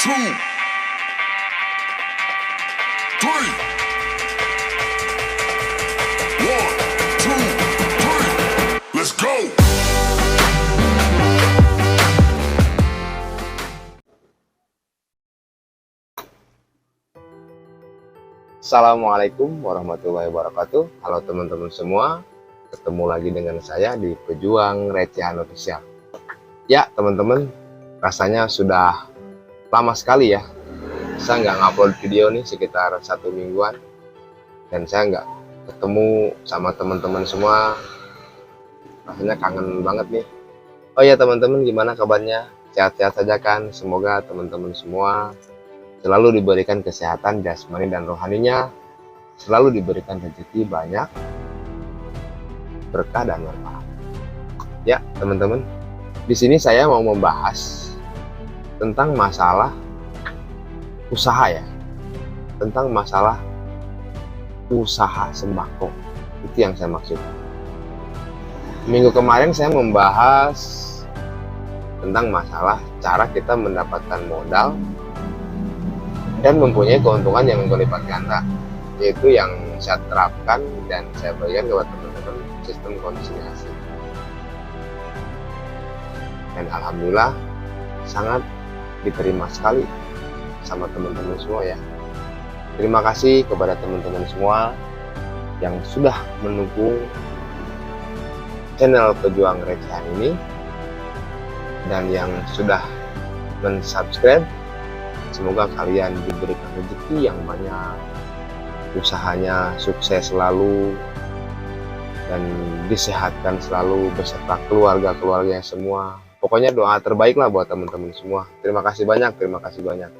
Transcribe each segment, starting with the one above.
two, three. One, two, three. Let's go. Assalamualaikum warahmatullahi wabarakatuh. Halo teman-teman semua, ketemu lagi dengan saya di Pejuang Recehan Official. Ya teman-teman, rasanya sudah lama sekali ya saya nggak ngupload video nih, sekitar 1 mingguan, dan saya nggak ketemu sama teman-teman semua. Rasanya kangen banget nih. Oh ya teman-teman, gimana kabarnya? Sehat-sehat saja kan? Semoga teman-teman semua selalu diberikan kesehatan jasmani dan rohaninya, selalu diberikan rezeki banyak, berkah dan manfaat. Ya teman-teman, di sini saya mau membahas tentang masalah usaha ya, tentang masalah usaha sembako. Itu yang saya maksud. Minggu kemarin saya membahas tentang masalah cara kita mendapatkan modal dan mempunyai keuntungan yang berlipat ganda, yaitu yang saya terapkan dan saya berikan kepada teman-teman, sistem konsinyasi. Dan alhamdulillah sangat diterima sekali sama teman-teman semua ya. Terima kasih kepada teman-teman semua yang sudah mendukung channel Pejuang Recehan ini dan yang sudah mensubscribe. Semoga kalian diberikan rezeki yang banyak, usahanya sukses selalu, dan disehatkan selalu beserta keluarga-keluarganya semua. Pokoknya doa terbaik lah buat teman-teman semua. Terima kasih banyak, terima kasih banyak.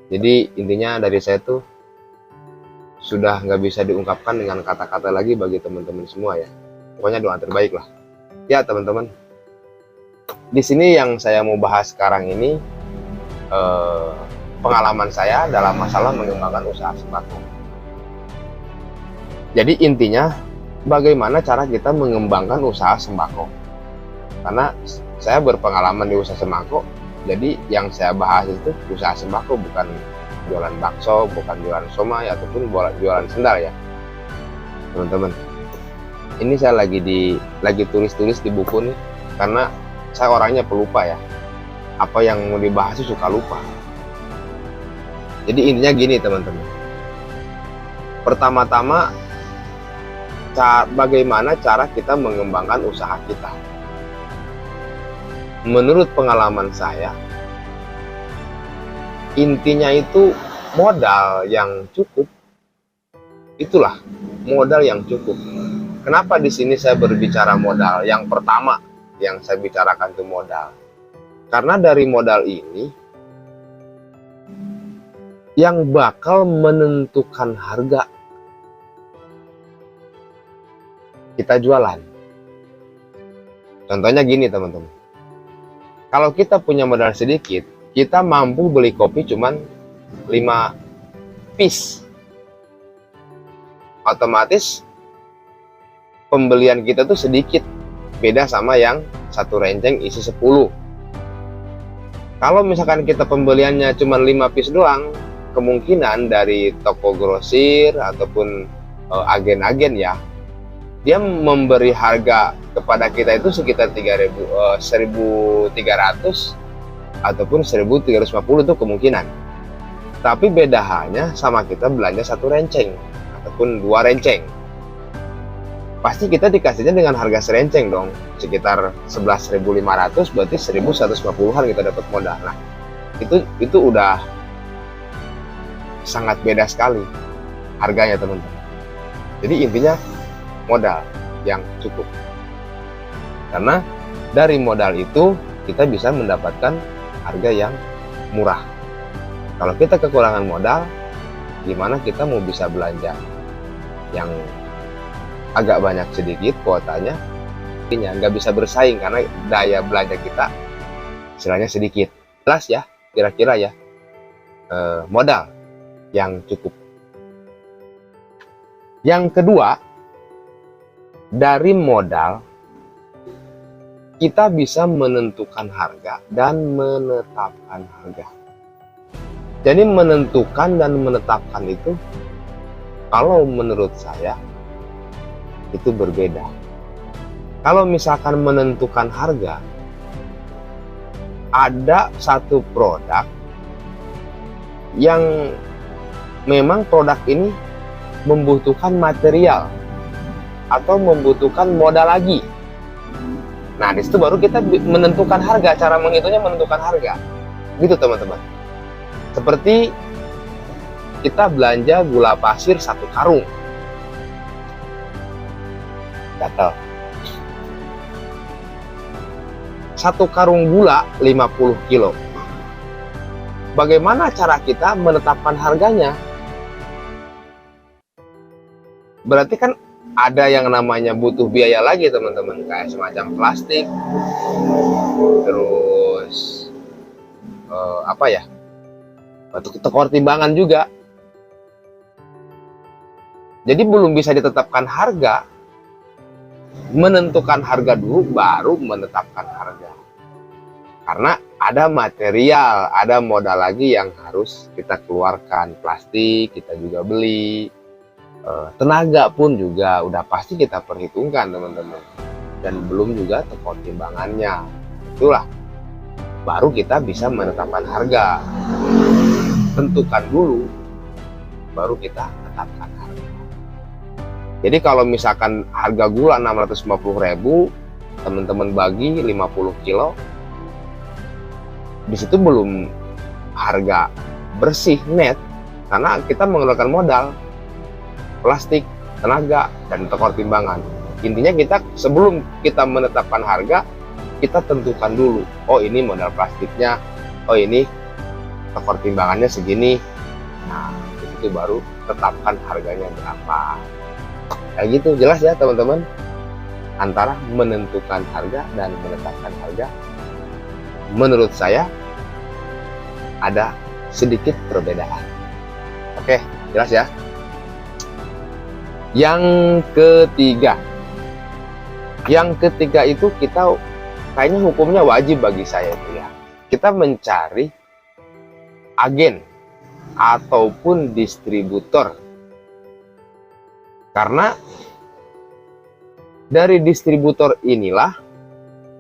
Jadi intinya dari saya tuh sudah nggak bisa diungkapkan dengan kata-kata lagi bagi teman-teman semua ya. Pokoknya doa terbaik lah. Ya teman-teman, di sini yang saya mau bahas sekarang ini pengalaman saya dalam masalah mengembangkan usaha sembako. Jadi intinya bagaimana cara kita mengembangkan usaha sembako. Karena saya berpengalaman di usaha sembako, jadi yang saya bahas itu usaha sembako, bukan jualan bakso, bukan jualan somai, ataupun jualan sendal ya. Teman-teman, ini saya lagi tulis-tulis di buku nih, karena saya orangnya pelupa ya. Apa yang mau dibahas itu suka lupa. Jadi intinya gini teman-teman, pertama-tama bagaimana cara kita mengembangkan usaha kita. Menurut pengalaman saya, intinya itu modal yang cukup. Itulah modal yang cukup. Kenapa di sini saya berbicara modal? Yang pertama yang saya bicarakan itu modal. Karena dari modal ini yang bakal menentukan harga kita jualan. Contohnya gini teman-teman, kalau kita punya modal sedikit, kita mampu beli kopi cuman 5 piece. Otomatis pembelian kita tuh sedikit, beda sama yang satu renceng isi 10. Kalau misalkan kita pembeliannya cuma 5 piece doang, kemungkinan dari toko grosir ataupun agen-agen ya, dia memberi harga kepada kita itu sekitar 1.300 ataupun 1.350 itu kemungkinan. Tapi beda halnya sama kita belanja satu renceng ataupun 2 renceng. Pasti kita dikasihnya dengan harga serenceng dong, sekitar 11.500, berarti 1.150-an kita dapat modal. Nah, itu udah sangat beda sekali harganya teman-teman. Jadi intinya modal yang cukup, karena dari modal itu kita bisa mendapatkan harga yang murah. Kalau kita kekurangan modal, gimana kita mau bisa belanja yang agak banyak sedikit kuotanya, nggak bisa bersaing karena daya belanja kita istilahnya sedikit. Jelas ya, kira-kira ya, modal yang cukup. Yang kedua, dari modal kita bisa menentukan harga dan menetapkan harga. Jadi menentukan dan menetapkan itu, kalau menurut saya itu berbeda. Kalau misalkan menentukan harga, ada satu produk yang memang produk ini membutuhkan material atau membutuhkan modal lagi. Nah, di situ baru kita menentukan harga. Cara menghitungnya menentukan harga. Gitu teman-teman. Seperti kita belanja gula pasir 1 karung. Gatel. 1 karung gula 50 kilo. Bagaimana cara kita menetapkan harganya? Berarti kan ada yang namanya butuh biaya lagi teman-teman, kayak semacam plastik, terus tekor timbangan juga. Jadi belum bisa ditetapkan harga, menentukan harga dulu baru menetapkan harga. Karena ada material, ada modal lagi yang harus kita keluarkan. Plastik kita juga beli, tenaga pun juga udah pasti kita perhitungkan teman-teman. Dan belum juga tekor timbangannya. Itulah baru kita bisa menetapkan harga. Tentukan dulu, baru kita tetapkan harga. Jadi kalau misalkan harga gula 650.000, teman-teman bagi 50 kilo, di situ belum harga bersih net, karena kita mengeluarkan modal, plastik, tenaga, dan tekor timbangan. Intinya kita sebelum kita menetapkan harga, kita tentukan dulu, oh ini modal plastiknya, oh ini tekor timbangannya segini. Nah, di situ baru tetapkan harganya berapa. Kayak gitu, jelas ya teman-teman, antara menentukan harga dan menetapkan harga. Menurut saya ada sedikit perbedaan. Oke, jelas ya. Yang ketiga itu kita kayaknya hukumnya wajib bagi saya itu ya. Kita mencari agen ataupun distributor. Karena dari distributor inilah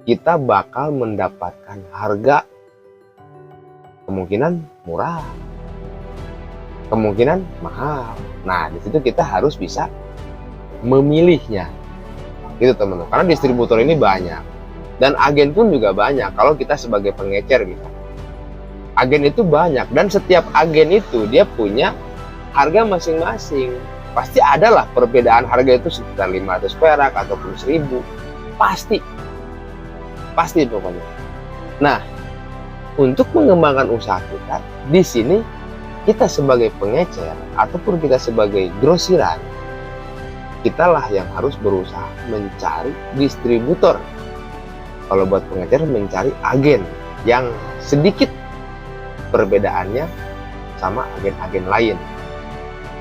kita bakal mendapatkan harga kemungkinan murah, kemungkinan mahal. Nah, di situ kita harus bisa memilihnya. Gitu teman-teman. Karena distributor ini banyak dan agen pun juga banyak. Kalau kita sebagai pengecer gitu, agen itu banyak dan setiap agen itu dia punya harga masing-masing. Pasti adalah perbedaan harga itu sekitar 500 perak ataupun 1000. Pasti pokoknya. Nah, untuk mengembangkan usaha kita, di sini kita sebagai pengecer ataupun kita sebagai grosiran, kitalah yang harus berusaha mencari distributor. Kalau buat pengecer, mencari agen yang sedikit perbedaannya sama agen-agen lain.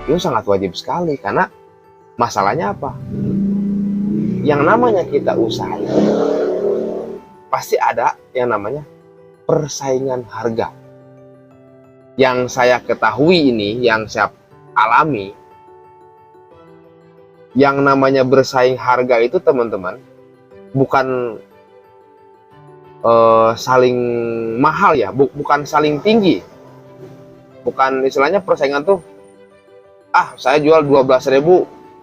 Itu sangat wajib sekali, karena masalahnya apa? Yang namanya kita usaha itu pasti ada yang namanya persaingan harga. Yang saya ketahui ini, yang saya alami, yang namanya bersaing harga itu teman-teman bukan saling mahal ya, bukan saling tinggi, bukan istilahnya persaingan tuh saya jual 12.000,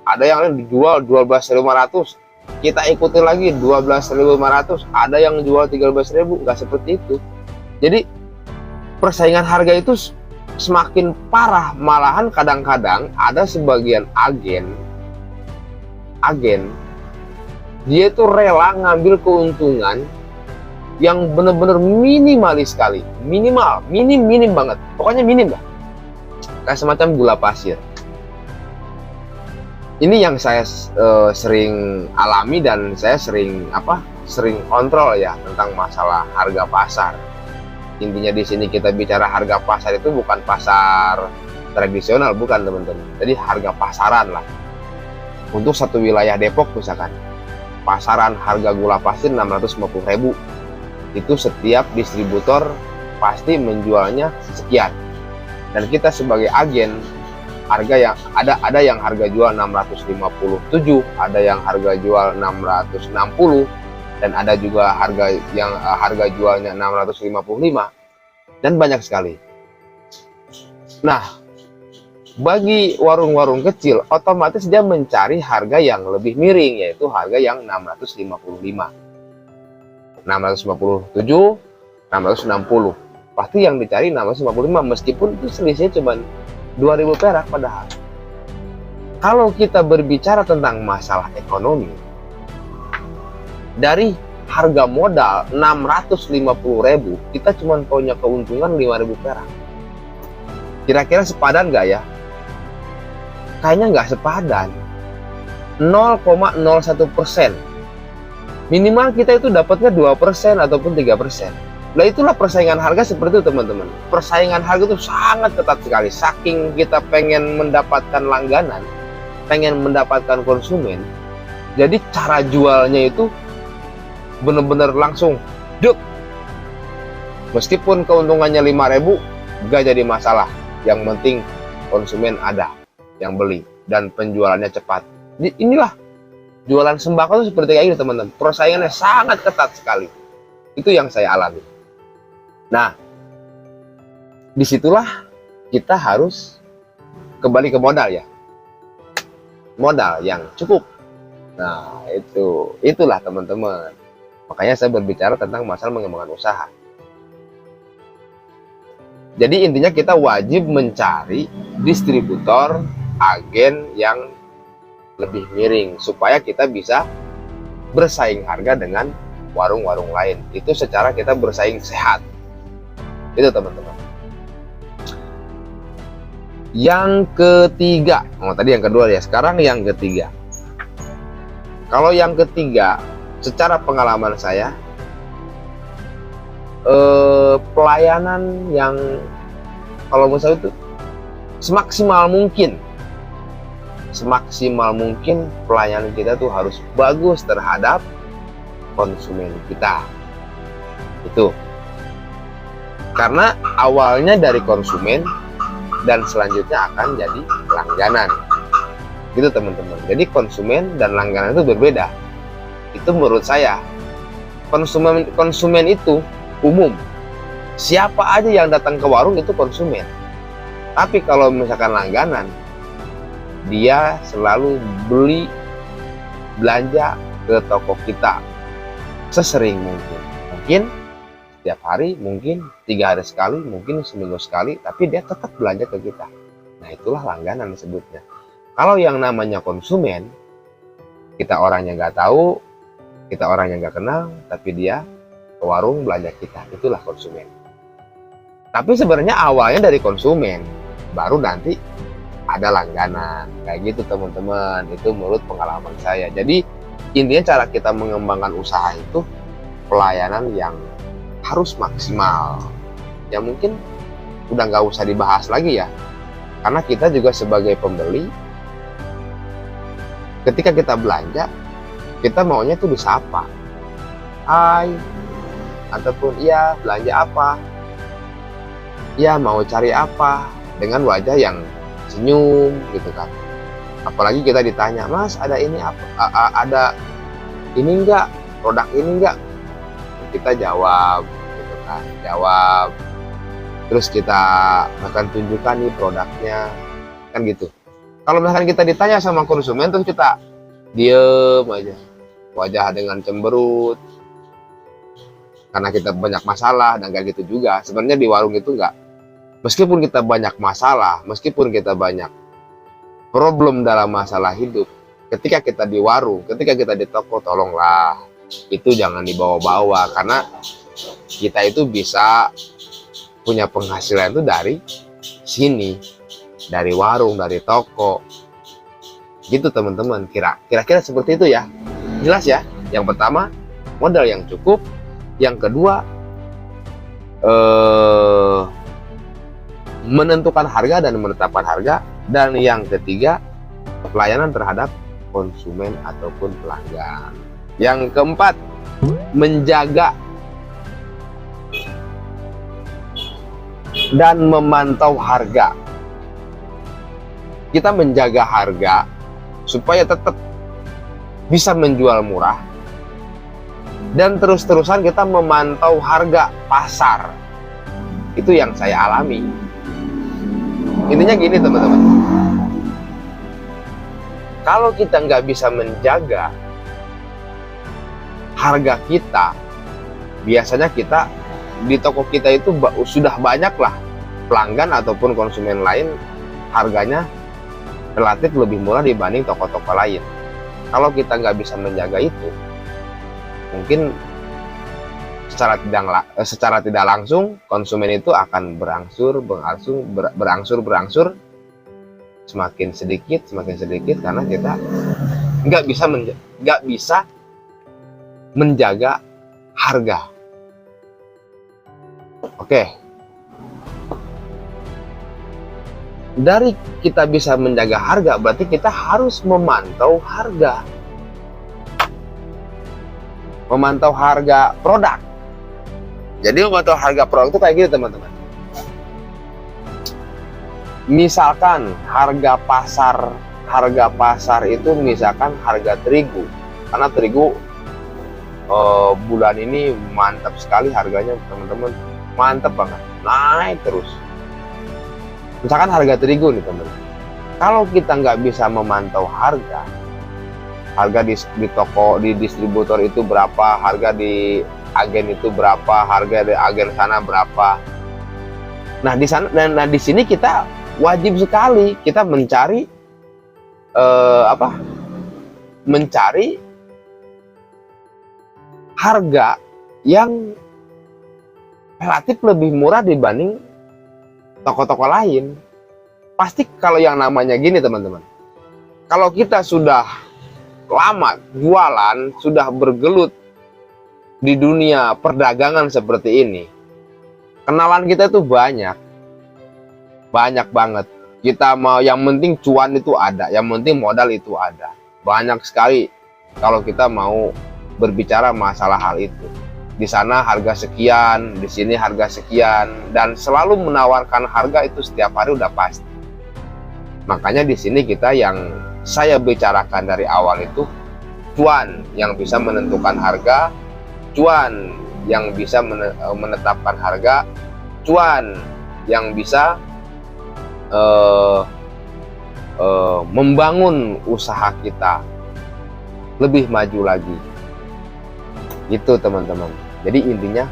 ada yang lain dijual 12.500, kita ikutin lagi 12.500, ada yang jual 13.000, nggak seperti itu. Jadi persaingan harga itu semakin parah, malahan kadang-kadang ada sebagian agen dia itu rela ngambil keuntungan yang benar-benar minimalis sekali, minim banget, pokoknya minim lah, kayak semacam gula pasir. Ini yang saya sering alami dan saya sering kontrol ya tentang masalah harga pasar. Intinya di sini kita bicara harga pasar itu bukan pasar tradisional, bukan teman-teman. Jadi harga pasaran lah. Untuk satu wilayah Depok misalkan, pasaran harga gula pasir 650.000. Itu setiap distributor pasti menjualnya sekian. Dan kita sebagai agen, harga yang ada yang harga jual 657, ada yang harga jual 660, dan ada juga harga jualnya 655, dan banyak sekali. Nah, bagi warung-warung kecil, otomatis dia mencari harga yang lebih miring, yaitu harga yang 655, 657, 660. Pasti yang dicari 655, meskipun itu selisihnya cuma 2000 perak. Padahal kalau kita berbicara tentang masalah ekonomi, dari harga modal 650.000, kita cuma punya keuntungan 5.000 perak. Kira-kira sepadan nggak ya? Kayaknya nggak sepadan. 0,01%. Minimal kita itu dapatnya 2% ataupun 3%. Nah, itulah persaingan harga seperti itu, teman-teman. Persaingan harga itu sangat ketat sekali. Saking kita pengen mendapatkan langganan, pengen mendapatkan konsumen, jadi cara jualnya itu benar-benar langsung duk. Meskipun keuntungannya 5.000, gak jadi masalah. Yang penting konsumen ada yang beli dan penjualannya cepat. Inilah jualan sembako itu seperti kayak ini, teman-teman. Persaingannya sangat ketat sekali. Itu yang saya alami. Nah, disitulah kita harus kembali ke modal ya. Modal yang cukup. Nah, itulah teman-teman. Makanya saya berbicara tentang masalah mengembangkan usaha. Jadi intinya kita wajib mencari distributor, agen yang lebih miring supaya kita bisa bersaing harga dengan warung-warung lain. Itu secara kita bersaing sehat. Itu teman-teman. Yang ketiga, tadi yang kedua ya, sekarang yang ketiga. Kalau yang ketiga, secara pengalaman saya, pelayanan yang kalau menurut saya itu semaksimal mungkin pelayanan kita tuh harus bagus terhadap konsumen kita. Itu karena awalnya dari konsumen dan selanjutnya akan jadi langganan, gitu teman-teman. Jadi konsumen dan langganan itu berbeda. Itu menurut saya. Konsumen itu umum, siapa aja yang datang ke warung itu konsumen. Tapi kalau misalkan langganan, dia selalu belanja ke toko kita sesering mungkin setiap hari, mungkin 3 hari sekali, mungkin seminggu sekali, tapi dia tetap belanja ke kita. Nah, itulah langganan disebutnya. Kalau yang namanya konsumen, kita orangnya nggak tahu, kita orangnya nggak kenal, tapi dia ke warung belanja kita, itulah konsumen. Tapi sebenarnya awalnya dari konsumen, baru nanti ada langganan, kayak gitu teman-teman. Itu menurut pengalaman saya. Jadi intinya cara kita mengembangkan usaha itu pelayanan yang harus maksimal. Ya mungkin udah nggak usah dibahas lagi ya, karena kita juga sebagai pembeli, ketika kita belanja, kita maunya tuh disapa, hai, ataupun iya belanja apa, ya mau cari apa, dengan wajah yang senyum gitu kan. Apalagi kita ditanya, mas ada ini apa, ada ini enggak, produk ini enggak, kita jawab gitu kan, terus kita akan tunjukkan nih produknya kan gitu. Kalau misalkan kita ditanya sama konsumen terus kita diem aja, wajah dengan cemberut karena kita banyak masalah, dan kayak gitu juga sebenarnya di warung itu enggak. Meskipun kita banyak masalah, meskipun kita banyak problem dalam masalah hidup, ketika kita di warung, ketika kita di toko, tolonglah itu jangan dibawa-bawa, karena kita itu bisa punya penghasilan itu dari sini, dari warung, dari toko, gitu teman-teman. Kira-kira seperti itu ya, jelas ya. Yang pertama modal yang cukup, yang kedua menentukan harga dan menetapkan harga, dan yang ketiga pelayanan terhadap konsumen ataupun pelanggan. Yang keempat, menjaga dan memantau harga. Kita menjaga harga supaya tetap bisa menjual murah, dan terus-terusan kita memantau harga pasar. Itu yang saya alami. Intinya gini teman-teman, kalau kita nggak bisa menjaga harga kita, biasanya kita di toko kita itu sudah banyak lah pelanggan ataupun konsumen lain harganya relatif lebih murah dibanding toko-toko lain. Kalau kita nggak bisa menjaga itu, mungkin secara tidak langsung konsumen itu akan berangsur semakin sedikit karena kita nggak bisa menjaga harga. Oke, dari kita bisa menjaga harga berarti kita harus memantau harga produk. Jadi memantau harga produk itu kayak gini teman-teman. Misalkan harga pasar itu misalkan harga terigu, karena terigu bulan ini mantap sekali harganya teman-teman, mantap banget, naik terus. Misalkan harga terigu nih teman-teman, kalau kita nggak bisa memantau harga di toko, di distributor itu berapa, harga di agen itu berapa, harga di agen sana berapa. Nah di sini kita wajib sekali kita mencari harga yang relatif lebih murah dibanding toko-toko lain. Pasti kalau yang namanya gini teman-teman, kalau kita sudah lama jualan, sudah bergelut di dunia perdagangan seperti ini, kenalan kita tuh banyak banget. Kita mau yang penting cuan itu ada, yang penting modal itu ada. Banyak sekali kalau kita mau berbicara masalah hal itu. Di sana harga sekian, di sini harga sekian, dan selalu menawarkan harga itu setiap hari udah pasti. Makanya di sini kita yang saya bicarakan dari awal itu cuan yang bisa menentukan harga, cuan yang bisa menetapkan harga, cuan yang bisa membangun usaha kita lebih maju lagi. Gitu teman-teman. Jadi intinya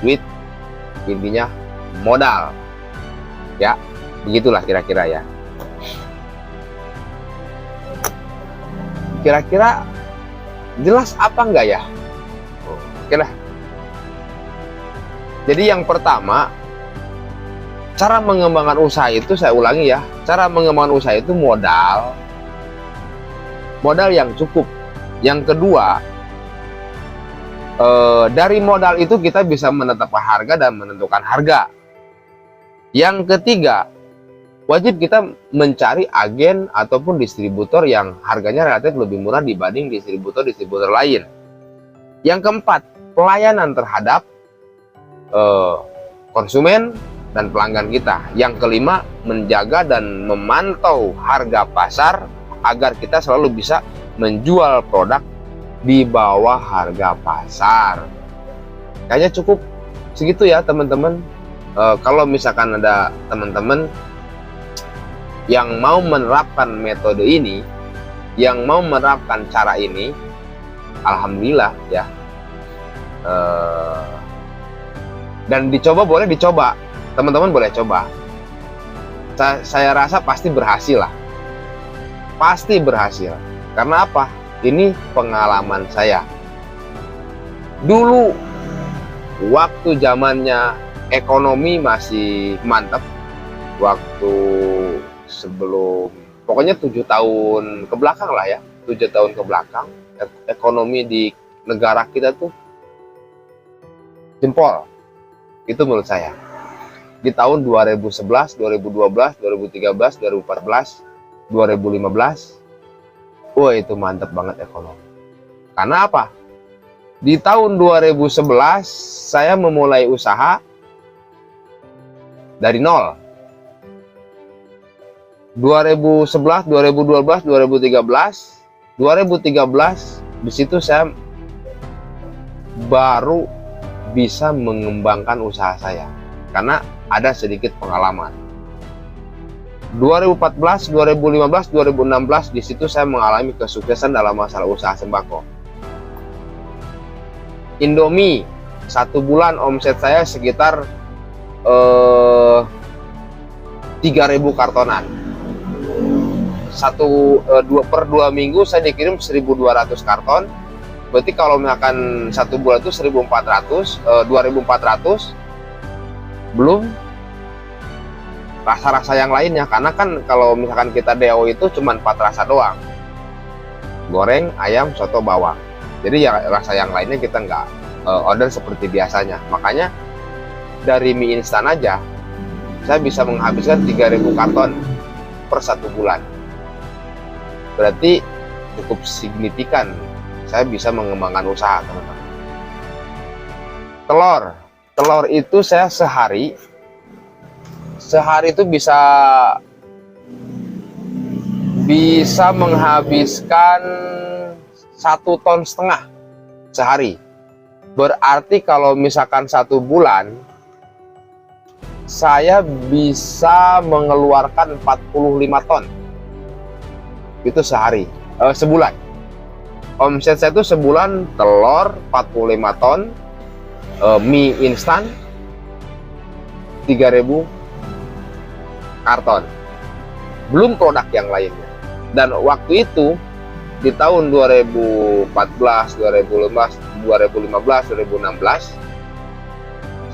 duit, intinya modal. Ya, begitulah kira-kira ya. Kira-kira jelas apa enggak ya? Oke lah. Jadi yang pertama, cara mengembangkan usaha itu, saya ulangi ya, cara mengembangkan usaha itu modal yang cukup. Yang kedua, dari modal itu kita bisa menetapkan harga dan menentukan harga. Yang ketiga, wajib kita mencari agen ataupun distributor yang harganya relatif lebih murah dibanding distributor lain. Yang keempat, pelayanan terhadap konsumen dan pelanggan kita. Yang kelima, menjaga dan memantau harga pasar agar kita selalu bisa menjual produk di bawah harga pasar. Kayaknya cukup segitu ya teman-teman. Kalau misalkan ada teman-teman yang mau menerapkan metode ini, yang mau menerapkan cara ini, alhamdulillah ya. Dan dicoba, boleh dicoba, teman-teman boleh coba. Saya rasa pasti berhasil lah, pasti berhasil. Karena apa? Ini pengalaman saya. Dulu waktu zamannya ekonomi masih mantap, waktu sebelum pokoknya 7 tahun ke belakang lah ya, 7 tahun ke belakang, ekonomi di negara kita tuh jempol. Itu menurut saya. Di tahun 2011, 2012, 2013, 2014, 2015, wah itu mantep banget ekonomi. Karena apa? Di tahun 2011 saya memulai usaha dari nol. 2011, 2012, 2013, 2013 di situ saya baru bisa mengembangkan usaha saya karena ada sedikit pengalaman. 2014, 2015, 2016 di situ saya mengalami kesuksesan dalam masalah usaha sembako. Indomie 1 bulan omset saya sekitar 3.000 kartonan. Per 2 minggu saya dikirim 1.200 karton. Berarti kalau misalkan 1 bulan itu 2.400, belum rasa-rasa yang lainnya, karena kan kalau misalkan kita DO itu cuma 4 rasa doang, goreng, ayam, soto, bawang. Jadi ya rasa yang lainnya kita nggak order seperti biasanya. Makanya dari mie instan aja saya bisa menghabiskan 3.000 karton per 1 bulan. Berarti cukup signifikan saya bisa mengembangkan usaha, teman-teman. Telur itu saya sehari itu bisa menghabiskan 1,5 ton sehari. Berarti kalau misalkan 1 bulan saya bisa mengeluarkan 45 ton itu sehari, sebulan. Omset saya itu sebulan telur 45 ton, mie instan 3.000 karton, belum produk yang lainnya. Dan waktu itu di tahun 2014, 2015, 2016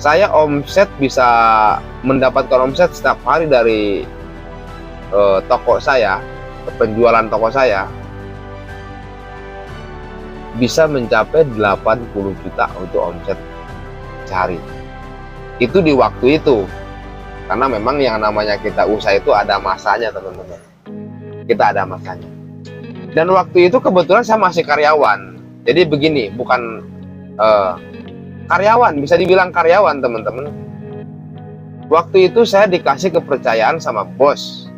saya omset bisa mendapatkan omset setiap hari dari toko saya, penjualan toko saya bisa mencapai 80 juta untuk omset sehari. Itu di waktu itu. Karena memang yang namanya kita usaha itu ada masanya, teman-teman. Kita ada masanya. Dan waktu itu kebetulan saya masih karyawan. Jadi begini, bukan karyawan, bisa dibilang karyawan, teman-teman. Waktu itu saya dikasih kepercayaan sama bos.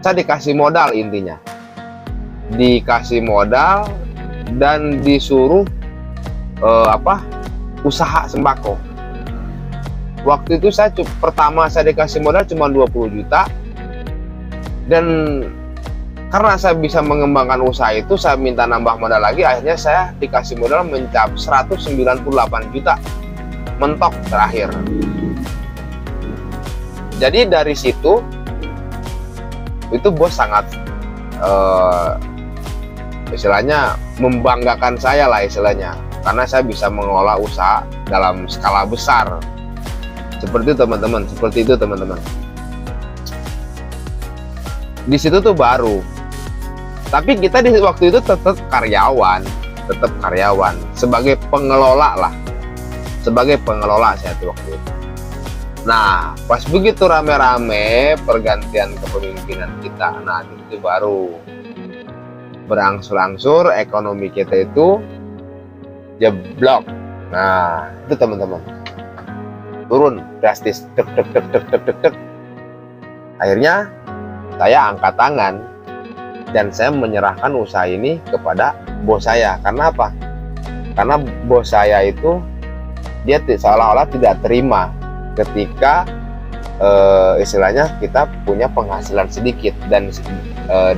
Saya dikasih modal, intinya. Dikasih modal dan disuruh usaha sembako. Waktu itu pertama saya dikasih modal cuma 20 juta, dan karena saya bisa mengembangkan usaha itu, saya minta nambah modal lagi. Akhirnya saya dikasih modal mencapai 198 juta mentok terakhir. Jadi dari situ itu bos sangat istilahnya membanggakan saya lah istilahnya, karena saya bisa mengelola usaha dalam skala besar. Seperti itu, teman-teman. Di situ tuh baru. Tapi kita di waktu itu tetap karyawan, sebagai pengelola saya tuh waktu itu. Nah, pas begitu rame-rame pergantian kepemimpinan kita, nah itu baru berangsur-angsur ekonomi kita itu jeblok. Nah, itu teman-teman. Turun drastis, akhirnya saya angkat tangan dan saya menyerahkan usaha ini kepada bos saya. Karena apa? Karena bos saya itu dia seolah-olah tidak terima ketika istilahnya kita punya penghasilan sedikit, dan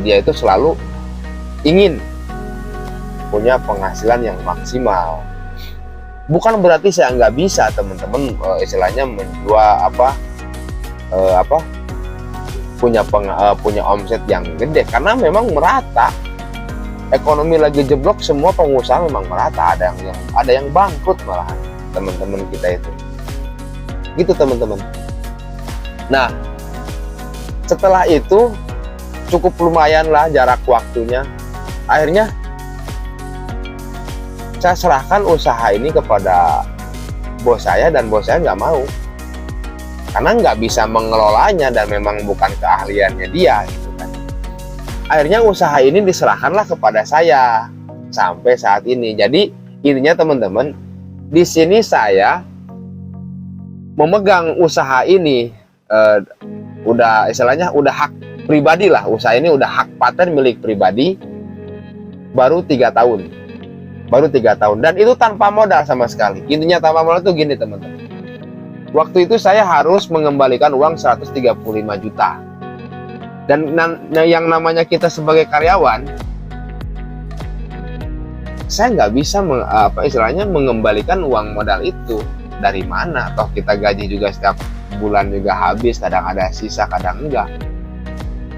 dia itu selalu ingin punya penghasilan yang maksimal. Bukan berarti saya nggak bisa, teman-teman, istilahnya menjual punya omset yang gede, karena memang merata. Ekonomi lagi jeblok, semua pengusaha memang merata. Ada yang bangkrut malahan, teman-teman kita itu. Gitu, teman-teman. Nah, setelah itu cukup lumayan lah jarak waktunya. Akhirnya saya serahkan usaha ini kepada bos saya, dan bos saya nggak mau, karena nggak bisa mengelolanya dan memang bukan keahliannya dia, gitu kan. Akhirnya usaha ini diserahkanlah kepada saya sampai saat ini. Jadi intinya, teman-teman, di sini saya memegang usaha ini udah istilahnya udah hak pribadi lah, usaha ini udah hak paten milik pribadi baru 3 tahun. Baru 3 tahun, dan itu tanpa modal sama sekali. Intinya tanpa modal tuh gini teman-teman. Waktu itu saya harus mengembalikan uang 135 juta. Dan yang namanya kita sebagai karyawan, saya nggak bisa istilahnya mengembalikan uang modal itu. Dari mana? Toh kita gaji juga setiap bulan juga habis, kadang ada sisa, kadang enggak.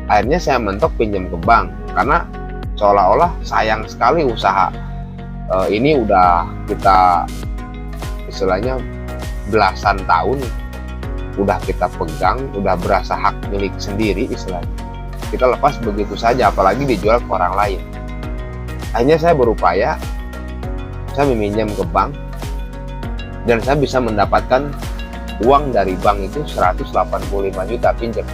Akhirnya saya mentok pinjam ke bank, karena seolah-olah sayang sekali usaha ini udah kita istilahnya belasan tahun udah kita pegang, udah berasa hak milik sendiri istilahnya. Kita lepas begitu saja, apalagi dijual ke orang lain. Akhirnya saya berupaya, saya meminjam ke bank, dan saya bisa mendapatkan uang dari bank itu 185 juta pinjam.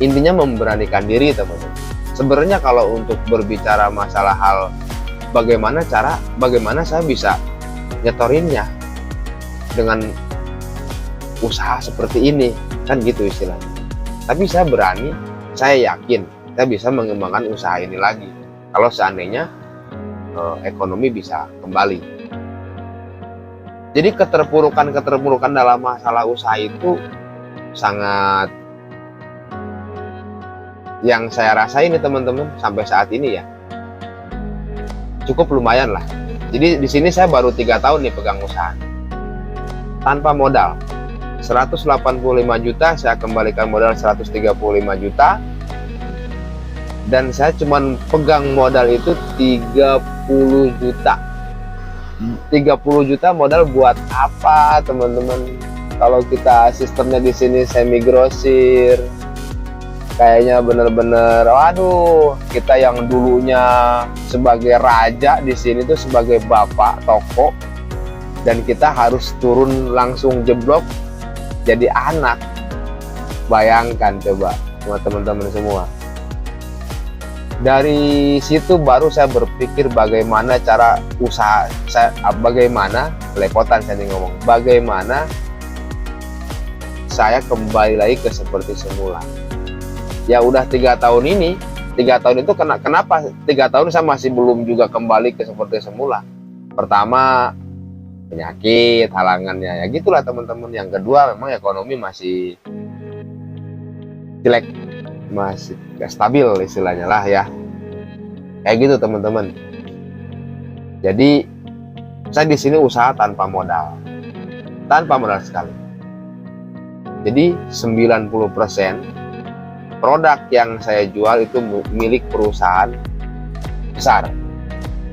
Intinya memberanikan diri teman-teman. Sebenarnya kalau untuk berbicara masalah hal bagaimana saya bisa nyetorinnya dengan usaha seperti ini, kan gitu istilahnya. Tapi saya berani, saya yakin saya bisa mengembangkan usaha ini lagi kalau seandainya ekonomi bisa kembali. Jadi keterpurukan dalam masalah usaha itu sangat, yang saya rasain nih teman-teman sampai saat ini ya, cukup lumayan lah. Jadi di sini saya baru 3 tahun nih pegang usaha tanpa modal. 185 juta saya kembalikan modal 135 juta, dan saya cuman pegang modal itu 30 juta. 30 juta modal buat apa teman-teman? Kalau kita sistemnya di sini semi grosir, kayaknya bener-bener, waduh, kita yang dulunya sebagai raja di sini tuh sebagai bapak toko, dan kita harus turun langsung jeblok jadi anak. Bayangkan coba sama teman-teman semua. Dari situ baru saya berpikir bagaimana cara usaha saya, bagaimana lepotan saya ngomong, bagaimana saya kembali lagi ke seperti semula. Ya udah 3 tahun ini, 3 tahun itu kenapa 3 tahun saya masih belum juga kembali ke seperti semula. Pertama penyakit, halangannya ya gitulah teman-teman. Yang kedua memang ekonomi masih jelek, masih gak stabil istilahnya lah ya, kayak gitu teman-teman. Jadi saya di sini usaha tanpa modal sekali. Jadi 90% produk yang saya jual itu milik perusahaan besar,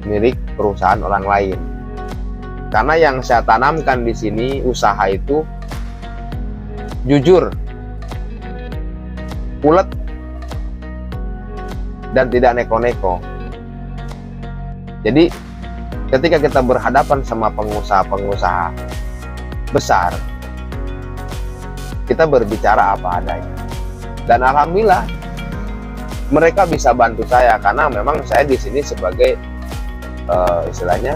milik perusahaan orang lain. Karena yang saya tanamkan di sini usaha itu jujur, ulet, dan tidak neko-neko. Jadi ketika kita berhadapan sama pengusaha-pengusaha besar, kita berbicara apa adanya. Dan alhamdulillah mereka bisa bantu saya, karena memang saya di sini sebagai istilahnya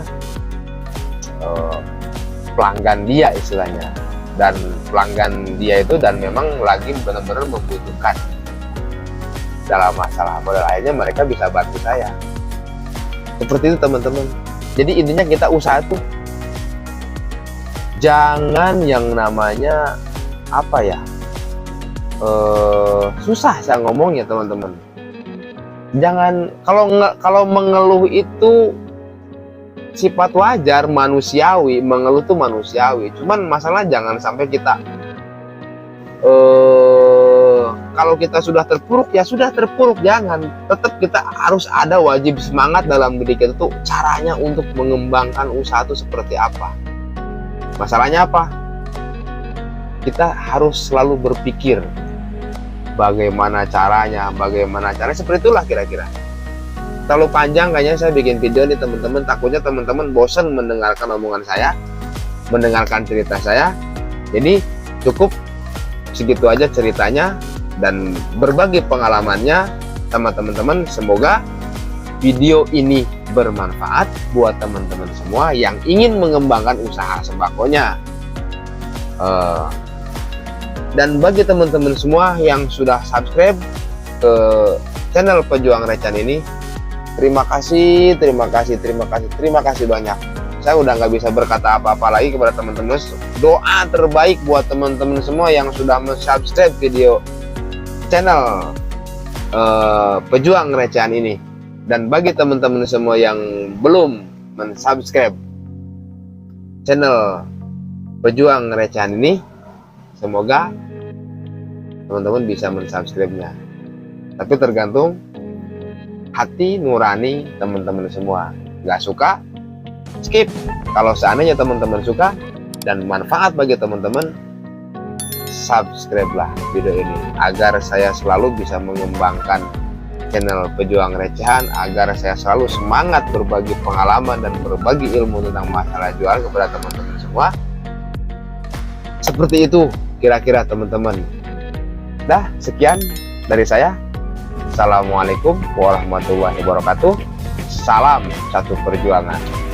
pelanggan dia istilahnya, dan pelanggan dia itu, dan memang lagi benar-benar membutuhkan dalam masalah modal. Akhirnya mereka bisa bantu saya seperti itu teman-teman. Jadi intinya kita usaha tuh jangan yang namanya apa ya, susah saya ngomongnya teman-teman. Jangan, kalau mengeluh itu sifat wajar, manusiawi, mengeluh tuh manusiawi. Cuman masalah jangan sampai kita kalau kita sudah terpuruk ya sudah terpuruk, jangan. Tetap kita harus ada wajib semangat dalam diri kita tuh, caranya untuk mengembangkan usaha itu seperti apa. Masalahnya apa? Kita harus selalu berpikir bagaimana caranya seperti itulah kira-kira. Terlalu panjang kayaknya saya bikin video nih teman-teman, takutnya teman-teman bosan mendengarkan omongan saya, mendengarkan cerita saya. Jadi cukup segitu aja ceritanya dan berbagi pengalamannya sama teman-teman. Semoga video ini bermanfaat buat teman-teman semua yang ingin mengembangkan usaha sembakonya. Dan bagi teman-teman semua yang sudah subscribe ke channel Pejuang Recehan ini, terima kasih banyak. Saya udah nggak bisa berkata apa-apa lagi kepada teman-teman. Doa terbaik buat teman-teman semua yang sudah subscribe video channel Pejuang Recehan ini. Dan bagi teman-teman semua yang belum subscribe channel Pejuang Recehan ini, semoga teman-teman bisa subscribe-nya. Tapi tergantung hati nurani teman-teman semua. Nggak suka, skip. Kalau seandainya teman-teman suka dan manfaat bagi teman-teman, subscribe-lah video ini agar saya selalu bisa mengembangkan channel Pejuang Recehan, agar saya selalu semangat berbagi pengalaman dan berbagi ilmu tentang masalah jual kepada teman-teman semua. Seperti itu kira-kira teman-teman. Dah, sekian dari saya. Assalamualaikum warahmatullahi wabarakatuh. Salam satu perjuangan.